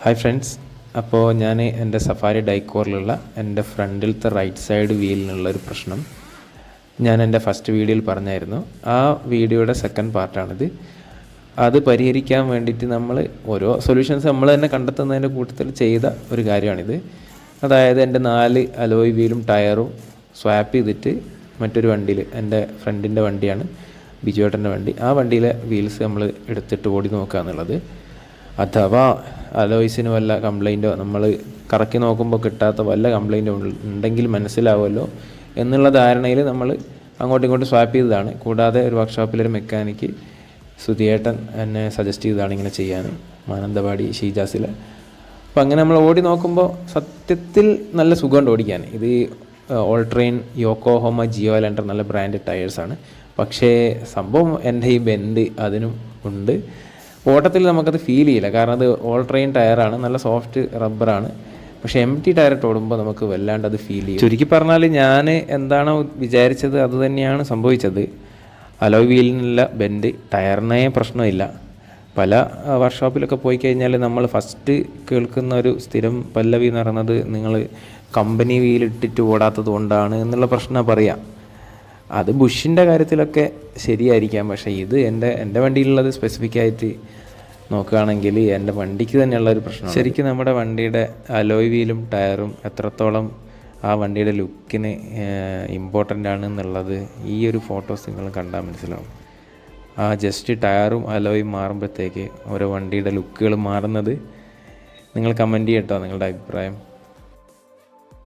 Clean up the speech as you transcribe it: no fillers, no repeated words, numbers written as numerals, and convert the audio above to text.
Hi friends, അപ്പോൾ ഞാൻ എൻ്റെ സഫാരി ഡൈക്കോറിലുള്ള എൻ്റെ ഫ്രണ്ടിലത്തെ റൈറ്റ് സൈഡ് വീലിനുള്ളൊരു പ്രശ്നം ഞാൻ എൻ്റെ ഫസ്റ്റ് വീഡിയോയിൽ പറഞ്ഞായിരുന്നു. ആ വീഡിയോയുടെ സെക്കൻഡ് പാർട്ടാണിത്. അത് പരിഹരിക്കാൻ വേണ്ടിയിട്ട് നമ്മൾ ഓരോ സൊല്യൂഷൻസ് നമ്മൾ തന്നെ കണ്ടെത്തുന്നതിൻ്റെ കൂട്ടത്തിൽ ചെയ്ത ഒരു കാര്യമാണിത്. അതായത് എൻ്റെ 4 അലോയ് വീലും ടയറും സ്വാപ്പ് ചെയ്തിട്ട് മറ്റൊരു വണ്ടിയിൽ, എൻ്റെ ഫ്രണ്ടിൻ്റെ വണ്ടിയാണ് ബിജുവേട്ടൻ്റെ വണ്ടി, ആ വണ്ടിയിലെ വീൽസ് നമ്മൾ എടുത്തിട്ട് ഓടി നോക്കുക എന്നുള്ളത്. അഥവാ അലോയ്സിന് വല്ല കംപ്ലൈൻറ്റോ നമ്മൾ കറക്കി നോക്കുമ്പോൾ കിട്ടാത്ത വല്ല കംപ്ലൈൻറ്റോ ഉണ്ടെങ്കിൽ മനസ്സിലാവുമല്ലോ എന്നുള്ള ധാരണയിൽ നമ്മൾ അങ്ങോട്ടും ഇങ്ങോട്ടും സ്വാപ്പ് ചെയ്തതാണ്. കൂടാതെ ഒരു വർക്ക്ഷോപ്പിലൊരു മെക്കാനിക്ക് സുധിയേട്ടൻ എന്നെ സജസ്റ്റ് ചെയ്തതാണ് ഇങ്ങനെ ചെയ്യാൻ, മാനന്തവാടി ഷീജാസിൽ. അപ്പോൾ അങ്ങനെ നമ്മൾ ഓടി നോക്കുമ്പോൾ സത്യത്തിൽ നല്ല സുഖമുണ്ട് ഓടിക്കാൻ. ഇത് ഓൾ ട്രെയിൻ യോക്കോഹോമ ജിയോ ലെൻഡർ നല്ല ബ്രാൻഡ് ടയേഴ്സാണ്. പക്ഷേ സംഭവം എൻ്റെ ഈ ബെൻഡ് അതിനും ഉണ്ട്. ഓട്ടത്തിൽ നമുക്കത് ഫീൽ ചെയ്യില്ല, കാരണം അത് ഓൾ ട്രെയിൻ ടയറാണ്, നല്ല സോഫ്റ്റ് റബ്ബറാണ്. പക്ഷേ എംടി ടയറിട്ട് ഓടുമ്പോൾ നമുക്ക് വല്ലാണ്ട് അത് ഫീൽ ചെയ്യും. ചുരുക്കി പറഞ്ഞാൽ ഞാൻ എന്താണോ വിചാരിച്ചത് അത് തന്നെയാണ് സംഭവിച്ചത്. അലോയ് വീലിനുള്ള ബെൻഡ്, ടയറിനെ പ്രശ്നമില്ല. പല വർക്ക്ഷോപ്പിലൊക്കെ പോയി കഴിഞ്ഞാൽ നമ്മൾ ഫസ്റ്റ് കേൾക്കുന്ന ഒരു സ്ഥിരം പല്ലവി എന്ന് പറയുന്നത് നിങ്ങൾ കമ്പനി വീലിട്ടിട്ട് ഓടാത്തത് കൊണ്ടാണ് എന്നുള്ള പ്രശ്നം പറയാം. അത് ബുഷിൻ്റെ കാര്യത്തിലൊക്കെ ശരിയായിരിക്കാം. പക്ഷേ ഇത് എൻ്റെ വണ്ടിയിലുള്ളത് സ്പെസിഫിക്കായിട്ട് നോക്കുകയാണെങ്കിൽ എൻ്റെ വണ്ടിക്ക് തന്നെയുള്ളൊരു പ്രശ്നം. ശരിക്കും നമ്മുടെ വണ്ടിയുടെ അലോയ് വീലും ടയറും എത്രത്തോളം ആ വണ്ടിയുടെ ലുക്കിന് ഇമ്പോർട്ടൻ്റ് ആണ് എന്നുള്ളത് ഈ ഒരു ഫോട്ടോസ് നിങ്ങൾ കണ്ടാൽ മനസ്സിലാവും. ആ ജസ്റ്റ് ടയറും അലോയും മാറുമ്പോഴത്തേക്ക് ഓരോ വണ്ടിയുടെ ലുക്കുകൾ മാറുന്നത് നിങ്ങൾ കമൻറ്റ് ചെയ്യട്ടോ നിങ്ങളുടെ അഭിപ്രായം.